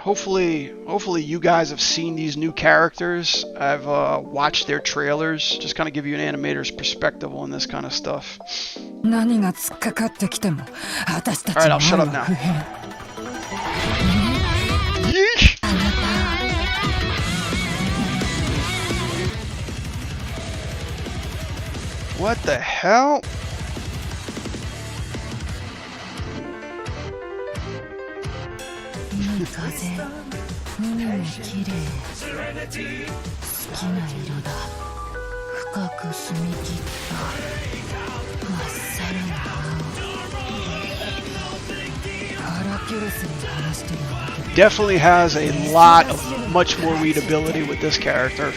hopefully you guys have seen these new characters. I've watched their trailers, just kind of give you an animator's perspective on this kind of stuff. Alright, I'll shut up now. Yeesh! What the hell? Definitely has a lot of much more readability with this character.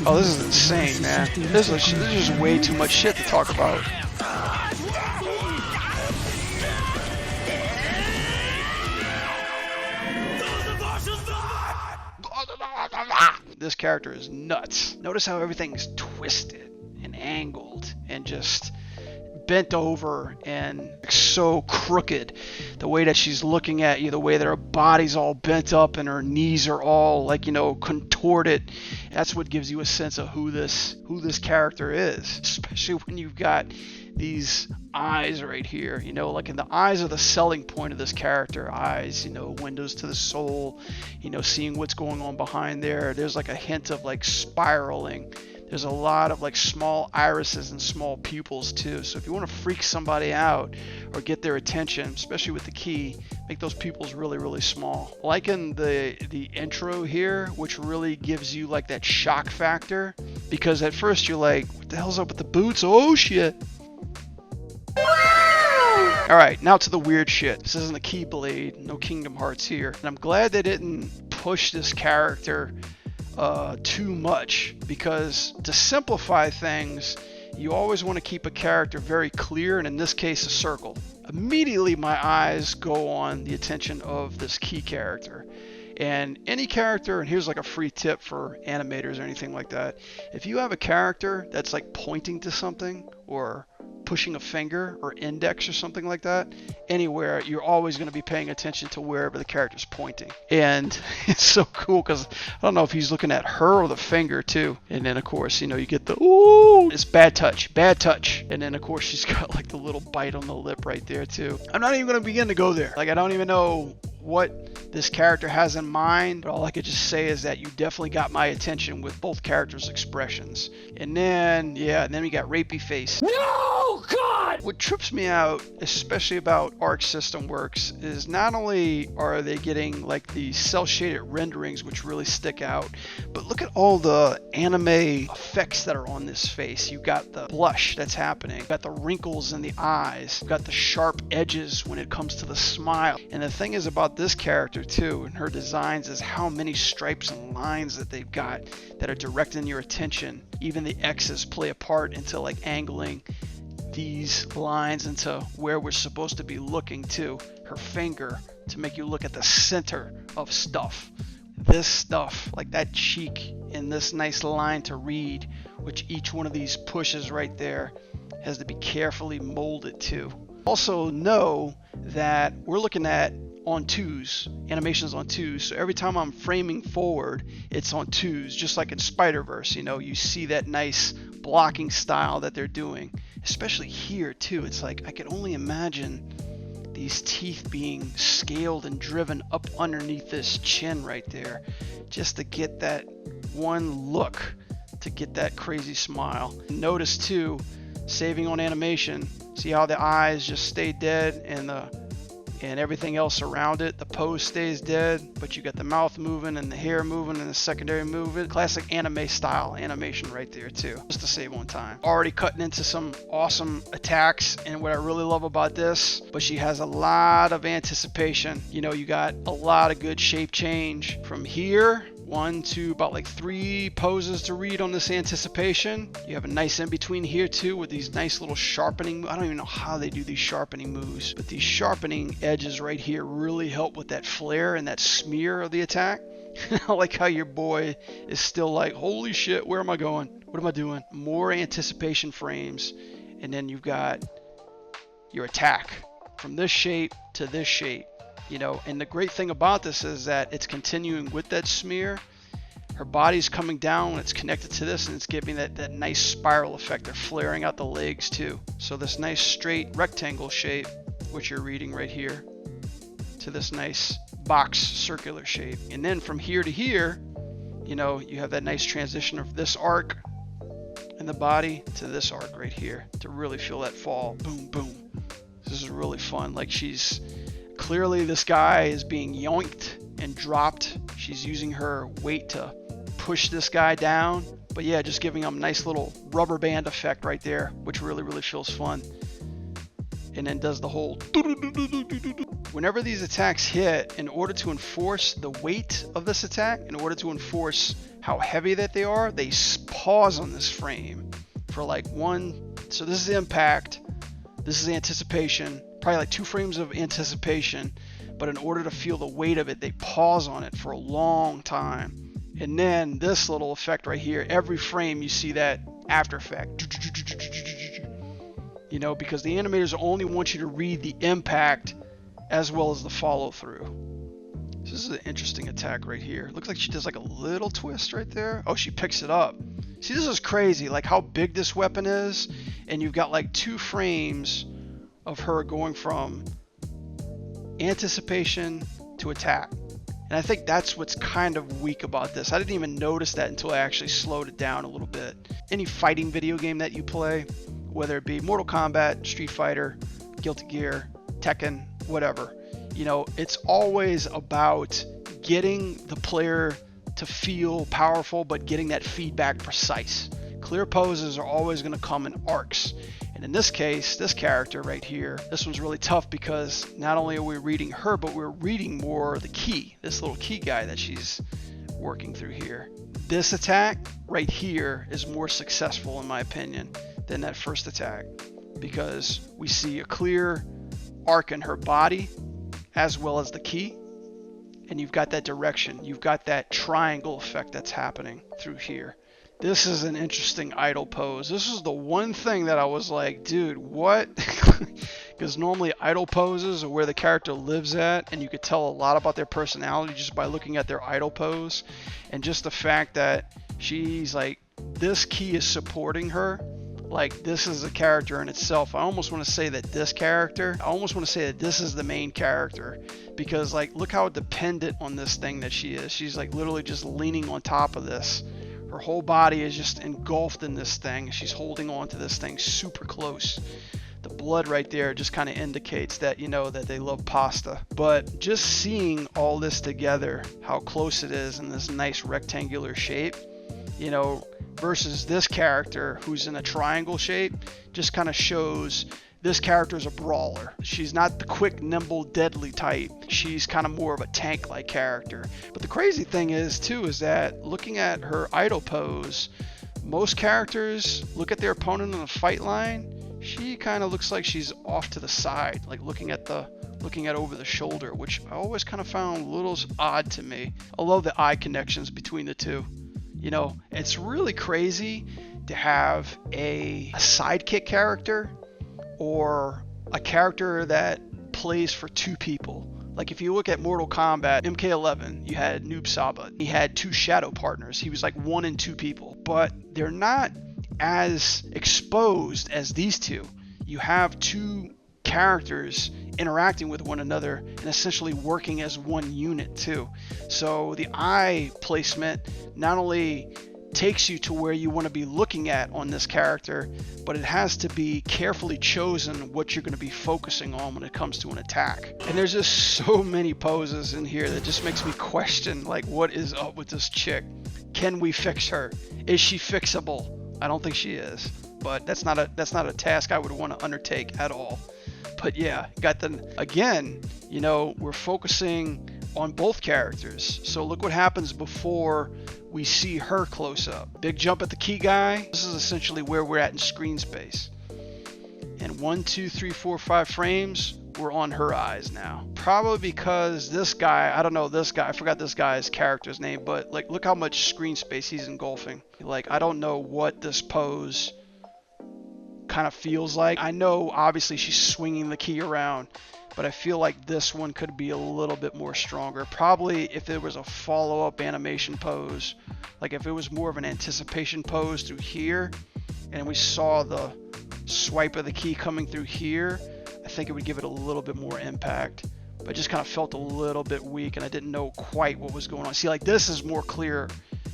Oh, this is insane, man. This is just way too much shit to talk about. This character is nuts. Notice how everything's twisted and angled and just bent over and so crooked. The way that she's looking at you, the way that her body's all bent up and her knees are all like, you know, contorted. That's what gives you a sense of who this character is, especially when you've got these eyes right here, you know, like in the eyes are the selling point of this character. Eyes, you know, windows to the soul, you know, seeing what's going on behind there. There's like a hint of like spiraling. There's a lot of like small irises and small pupils too. So if you want to freak somebody out or get their attention, especially with the key, make those pupils really, really small. Like in the intro here, which really gives you like that shock factor, because at first you're like, what the hell's up with the boots? Oh shit. Alright, now to the weird shit. This isn't a Keyblade, no Kingdom Hearts here. And I'm glad they didn't push this character too much, because to simplify things, you always want to keep a character very clear, and in this case a circle. Immediately my eyes go on the attention of this key character. And any character, and here's like a free tip for animators or anything like that, if you have a character that's like pointing to something or pushing a finger or index or something like that, anywhere, you're always going to be paying attention to wherever the character's pointing. And it's so cool because I don't know if he's looking at her or the finger too. And then of course, you know, you get the ooh, it's bad touch. And then of course she's got like the little bite on the lip right there too. I'm not even going to begin to go there. Like, I don't even know what this character has in mind, but all I could just say is that you definitely got my attention with both characters' expressions. And then, yeah, and then we got Rapey Face. No, God! What trips me out, especially about Arc System Works, is not only are they getting like the cel-shaded renderings, which really stick out, but look at all the anime effects that are on this face. You got the blush that's happening, you got the wrinkles in the eyes, you got the sharp edges when it comes to the smile. And the thing is about this character too, and her designs, is how many stripes and lines that they've got that are directing your attention. Even the X's play a part into like angling these lines into where we're supposed to be looking to. Her finger to make you look at the center of stuff. This stuff, like that cheek and this nice line to read, which each one of these pushes right there has to be carefully molded to. Also know that we're looking at on twos, animations on twos. So every time I'm framing forward, it's on twos, just like in Spider-Verse. You know, you see that nice blocking style that they're doing, especially here too. It's like I could only imagine these teeth being scaled and driven up underneath this chin right there, just to get that one look, to get that crazy smile. Notice too, saving on animation, see how the eyes just stay dead and everything else around it, the pose stays dead, but you got the mouth moving and the hair moving and the secondary movement. Classic anime style animation right there too, just to save on time. Already cutting into some awesome attacks, and what I really love about this, but she has a lot of anticipation. You know, you got a lot of good shape change from here. 1 to about like 3 poses to read on this anticipation. You have a nice in between here too with these nice little sharpening. I don't even know how they do these sharpening moves, but these sharpening edges right here really help with that flare and that smear of the attack. I like how your boy is still like, holy shit, where am I going? What am I doing? More anticipation frames, and then you've got your attack from this shape to this shape, and the great thing about this is that it's continuing with that smear. Her body's coming down, it's connected to this, and it's giving that nice spiral effect. They're flaring out the legs too. So this nice straight rectangle shape, which you're reading right here, to this nice box circular shape. And then from here to here, you have that nice transition of this arc in the body to this arc right here to really feel that fall. Boom, boom. This is really fun. Like, she's clearly, this guy is being yoinked and dropped. She's using her weight to push this guy down. But yeah, just giving him a nice little rubber band effect right there, which really, really feels fun. And then does the whole... Whenever these attacks hit, in order to enforce the weight of this attack, in order to enforce how heavy that they are, they pause on this frame for like one. So this is impact, this is anticipation, probably like 2 frames of anticipation, but in order to feel the weight of it, they pause on it for a long time. And then this little effect right here, every frame you see that after effect, because the animators only want you to read the impact as well as the follow through. So this is an interesting attack right here. Looks like she does like a little twist right there. Oh, she picks it up. See, this is crazy, like how big this weapon is, and you've got like 2 frames of her going from anticipation to attack. And I think that's what's kind of weak about this. I didn't even notice that until I actually slowed it down a little bit. Any fighting video game that you play, whether it be Mortal Kombat, Street Fighter, Guilty Gear, Tekken, whatever, it's always about getting the player to feel powerful, but getting that feedback precise. Clear poses are always going to come in arcs. And in this case, this character right here, this one's really tough because not only are we reading her, but we're reading more the key, this little key guy that she's working through here. This attack right here is more successful in my opinion than that first attack, because we see a clear arc in her body as well as the key, and you've got that direction, you've got that triangle effect that's happening through here. This is an interesting idle pose. This is the one thing that I was like, dude, what? Because normally idle poses are where the character lives at, and you could tell a lot about their personality just by looking at their idle pose. And just the fact that she's like, this key is supporting her. Like, this is a character in itself. I almost want to say that this is the main character, because like, look how dependent on this thing that she is. She's like literally just leaning on top of this. Her whole body is just engulfed in this thing. She's holding on to this thing super close. The blood right there just kind of indicates that, that they love pasta. But just seeing all this together, how close it is in this nice rectangular shape, versus this character who's in a triangle shape, just kind of shows this character is a brawler. She's not the quick, nimble, deadly type. She's kind of more of a tank-like character. But the crazy thing is that looking at her idle pose, most characters look at their opponent on the fight line. She kind of looks like she's off to the side, like looking at over the shoulder, which I always kind of found a little odd to me. I love the eye connections between the two. It's really crazy to have a sidekick character or a character that plays for 2 people. Like if you look at Mortal Kombat, MK11, you had Noob Saba. He had 2 shadow partners. He was like 1 and 2 people, but they're not as exposed as these 2. You have 2 characters interacting with one another and essentially working as one unit too. So the eye placement not only takes you to where you want to be looking at on this character, but it has to be carefully chosen what you're going to be focusing on when it comes to an attack. And there's just so many poses in here that just makes me question, like, what is up with this chick? Can we fix her? Is she fixable? I don't think she is, but that's not a task I would want to undertake at all. But yeah, again, we're focusing on both characters. So look what happens before we see her close up. Big jump at the key guy. This is essentially where we're at in screen space. And 1, 2, 3, 4, 5 frames, were on her eyes now. Probably because this guy, I don't know this guy, I forgot this guy's character's name, but like look how much screen space he's engulfing. Like I don't know what this pose kind of feels like. I know obviously she's swinging the key around, but I feel like this one could be a little bit more stronger. Probably if there was a follow-up animation pose, like if it was more of an anticipation pose through here, and we saw the swipe of the key coming through here, I think it would give it a little bit more impact. But it just kind of felt a little bit weak, and I didn't know quite what was going on. See, like this is more clear.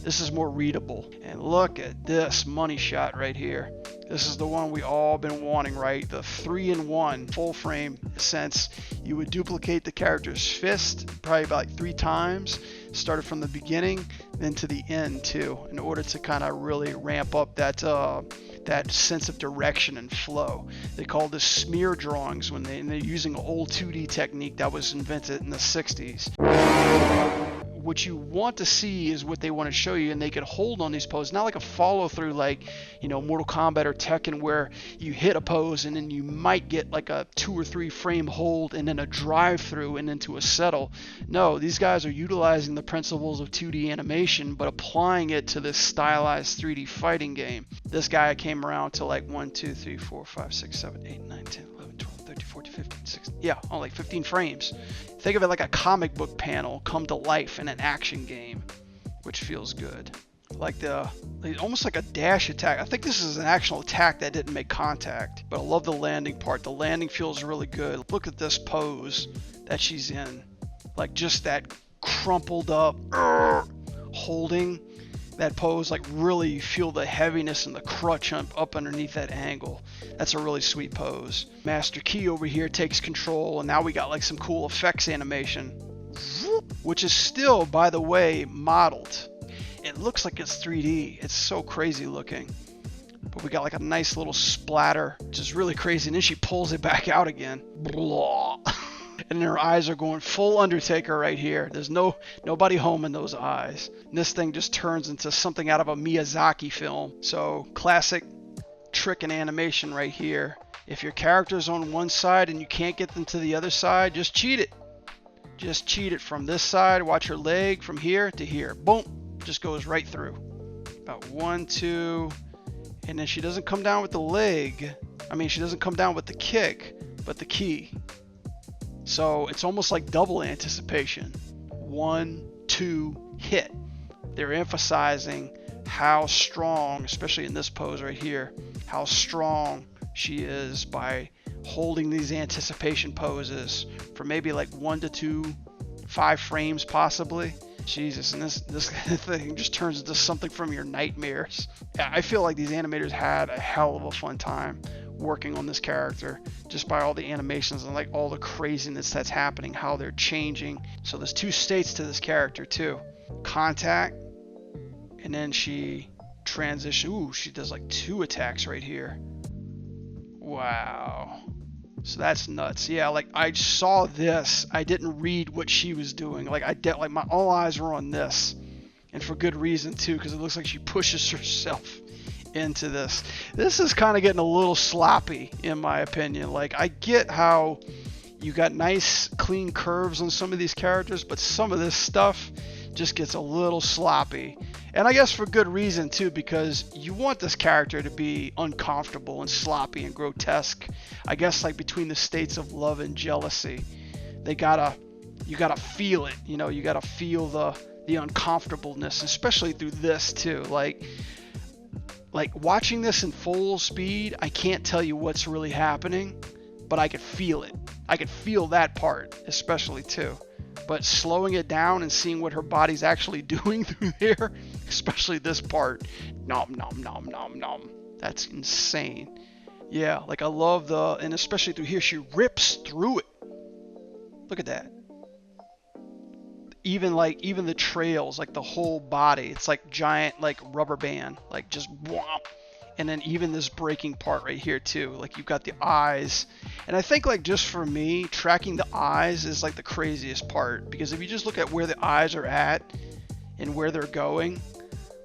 This is more readable. And look at this money shot right here. This is the one we all been wanting, right? The 3-in-1 full frame sense. You would duplicate the character's fist probably about like 3 times. Started from the beginning, then to the end too, in order to kind of really ramp up that sense of direction and flow. They call this smear drawings when they're using an old 2D technique that was invented in the 60s. What you want to see is what they want to show you, and they could hold on these poses, not like a follow through like, you know, Mortal Kombat or Tekken, where you hit a pose and then you might get like a 2 or 3 frame hold and then a drive through and into a settle. No, these guys are utilizing the principles of 2D animation but applying it to this stylized 3D fighting game. This guy came around to like 1, 2, 3, 4, 5, 6, 7, 8, 9, 10, 11, 12, 13, 14, 15, 16. Yeah, only like 15 frames. Think of it like a comic book panel come to life in an action game, which feels good. Like almost like a dash attack. I think this is an actual attack that didn't make contact, but I love the landing part. The landing feels really good. Look at this pose that she's in. Like just that crumpled up, holding that pose, like really you feel the heaviness and the crutch up underneath that angle. That's a really sweet pose. Master Key over here takes control, and now we got like some cool effects animation, which is still, by the way, modeled. It looks like it's 3D. It's so crazy looking. But we got like a nice little splatter, which is really crazy. And then she pulls it back out again. Blah. And her eyes are going full Undertaker right here. There's nobody home in those eyes. And this thing just turns into something out of a Miyazaki film. So classic trick and animation right here. If your character's on one side and you can't get them to the other side, just cheat it. Just cheat it from this side. Watch her leg from here to here. Boom. Just goes right through. About 1, 2. And then she doesn't come down with the leg. I mean, she doesn't come down with the kick, but the key. So it's almost like double anticipation. 1, 2, hit. They're emphasizing how strong, especially in this pose right here, how strong she is by holding these anticipation poses for maybe like 1 to 2, 5 frames possibly. Jesus, and this thing just turns into something from your nightmares. I feel like these animators had a hell of a fun time working on this character, just by all the animations and like all the craziness that's happening, how they're changing. So there's 2 states to this character too. Contact, and then she transitions. Ooh, she does like 2 attacks right here. Wow. So that's nuts. Yeah, like I saw this. I didn't read what she was doing. Like my all eyes were on this, and for good reason too, because it looks like she pushes herself into this. This is kind of getting a little sloppy in my opinion. Like I get how you got nice clean curves on some of these characters, but some of this stuff just gets a little sloppy. And I guess for good reason too, because you want this character to be uncomfortable and sloppy and grotesque. I guess like between the states of love and jealousy, you gotta feel it. You know, you gotta feel the uncomfortableness, especially through this too. Like watching this in full speed, I can't tell you what's really happening, but I could feel it. I could feel that part especially too. But slowing it down and seeing what her body's actually doing through there, especially this part, nom nom nom nom nom, that's insane. Yeah, like I love and especially through here, she rips through it. Look at that. Even the trails, like the whole body, it's like giant like rubber band, like just whomp. And then even this breaking part right here too, like you've got the eyes. And I think like just for me, tracking the eyes is like the craziest part, because if you just look at where the eyes are at and where they're going,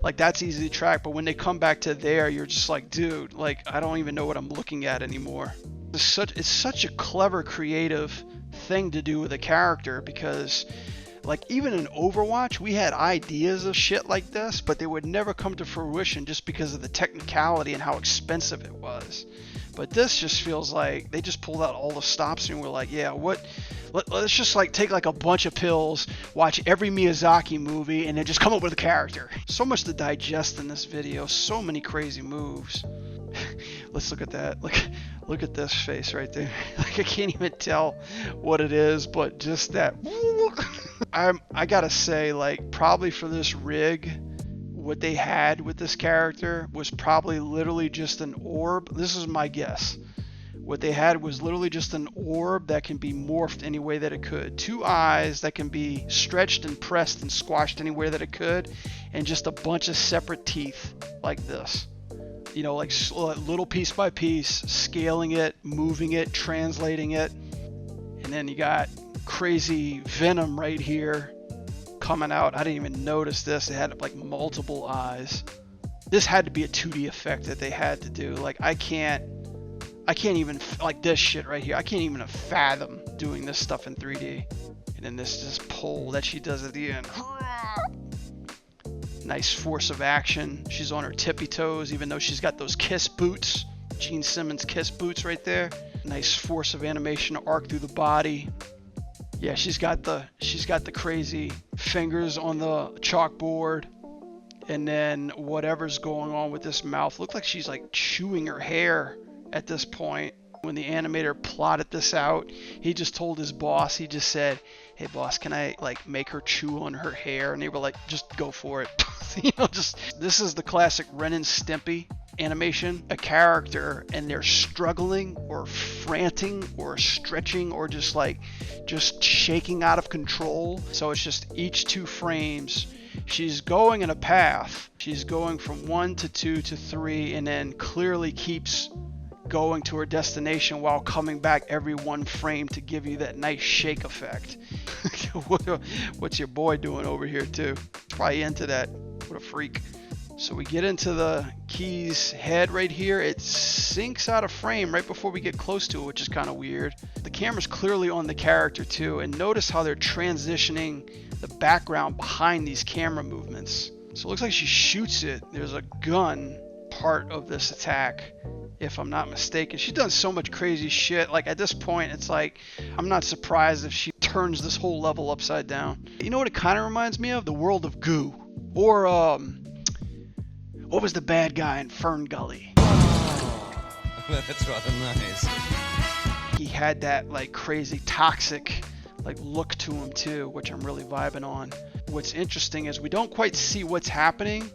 like that's easy to track. But when they come back to there, you're just like, dude, like I don't even know what I'm looking at anymore. It's such a clever, creative thing to do with a character, because like even in Overwatch, we had ideas of shit like this, but they would never come to fruition just because of the technicality and how expensive it was. But this just feels like they just pulled out all the stops and we're like, yeah, let's just like take like a bunch of pills, watch every Miyazaki movie, and then just come up with a character. So much to digest in this video, so many crazy moves. Let's look at that. Look at this face right there. Like I can't even tell what it is, but just that. I gotta say, like, probably for this rig, what they had with this character was probably literally just an orb. This is my guess. What they had was literally just an orb that can be morphed any way that it could. 2 eyes that can be stretched and pressed and squashed any way that it could, and just a bunch of separate teeth like this. You know, like little piece by piece, scaling it, moving it, translating it. And then you got crazy venom right here coming out. I didn't even notice this. It had like multiple eyes. This had to be a 2D effect that they had to do. Like I can't even, like this shit right here, I can't even fathom doing this stuff in 3D. And then this pull that she does at the end. Nice force of action. She's on her tippy toes, even though she's got those kiss boots. Gene Simmons kiss boots right there. Nice force of animation to arc through the body. Yeah, she's got the crazy fingers on the chalkboard. And then whatever's going on with this mouth, looks like she's like chewing her hair at this point. When the animator plotted this out, he just told his boss, he just said, hey boss, can I like make her chew on her hair? And they were like, just go for it. You know, this is the classic Ren and Stimpy animation. A character and they're struggling or franting or stretching or just shaking out of control. So it's just each 2 frames. She's going in a path. She's going from 1 to 2 to 3 and then clearly keeps going to her destination while coming back every 1 frame to give you that nice shake effect. What's your boy doing over here too? Probably into that. What a freak. So we get into the Key's head right here. It sinks out of frame right before we get close to it, which is kind of weird. The camera's clearly on the character too, and notice how they're transitioning the background behind these camera movements. So it looks like she shoots it. There's a gun part of this attack, if I'm not mistaken. She's done so much crazy shit. Like at this point, it's like, I'm not surprised if she turns this whole level upside down. You know what it kind of reminds me of? The world of Goo. Or, what was the bad guy in Fern Gully? That's rather nice. He had that like crazy toxic like look to him too, which I'm really vibing on. What's interesting is we don't quite see what's happening.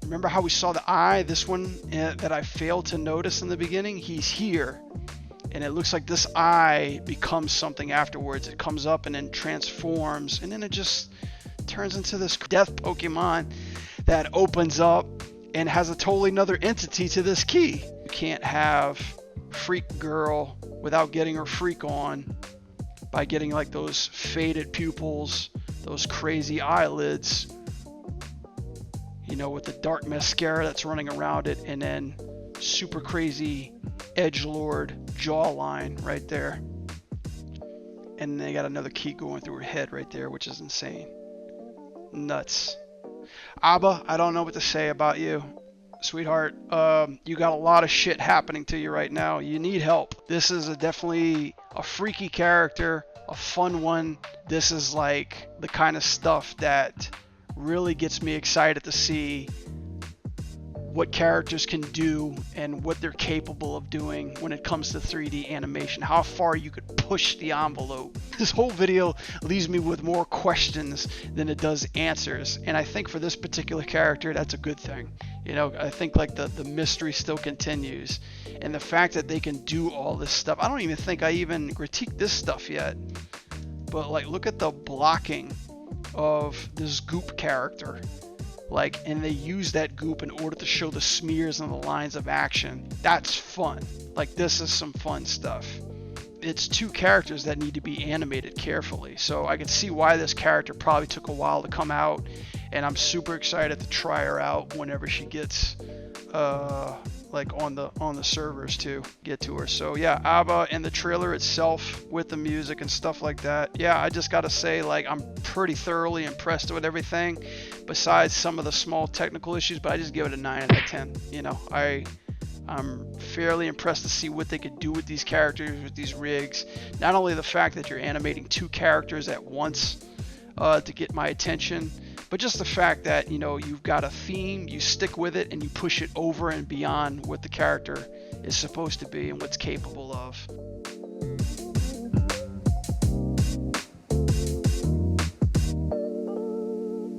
Remember how we saw the eye? This one that I failed to notice in the beginning, he's here. And it looks like this eye becomes something afterwards. It comes up and then transforms, and then it just turns into this death Pokemon that opens up and has a totally another entity to this key. You can't have Freak Girl without getting her freak on by getting like those faded pupils, those crazy eyelids, you know, with the dark mascara that's running around it, and then super crazy edgelord jawline right there. And they got another key going through her head right there, which is insane. Nuts. A.B.A, I don't know what to say about you, sweetheart. You got a lot of shit happening to you right now. You need help. This is definitely a freaky character, a fun one. This is like the kind of stuff that really gets me excited to see what characters can do and what they're capable of doing when it comes to 3D animation, how far you could push the envelope. This whole video leaves me with more questions than it does answers, and I think for this particular character that's a good thing. You know, I think like the mystery still continues, and the fact that they can do all this stuff. I don't even think I even critiqued this stuff yet, but like look at the blocking of this goop character. Like, and they use that goop in order to show the smears and the lines of action. That's fun. Like, this is some fun stuff. It's 2 characters that need to be animated carefully, so I can see why this character probably took a while to come out, and I'm super excited to try her out whenever she gets like on the servers to get to her. So yeah, ABBA and the trailer itself with the music and stuff like that. Yeah, I just gotta say, like, I'm pretty thoroughly impressed with everything, besides some of the small technical issues. But I just give it a 9 out of 10. You know, I'm fairly impressed to see what they could do with these characters, with these rigs. Not only the fact that you're animating 2 characters at once to get my attention, but just the fact that, you know, you've got a theme, you stick with it, and you push it over and beyond what the character is supposed to be and what's capable of.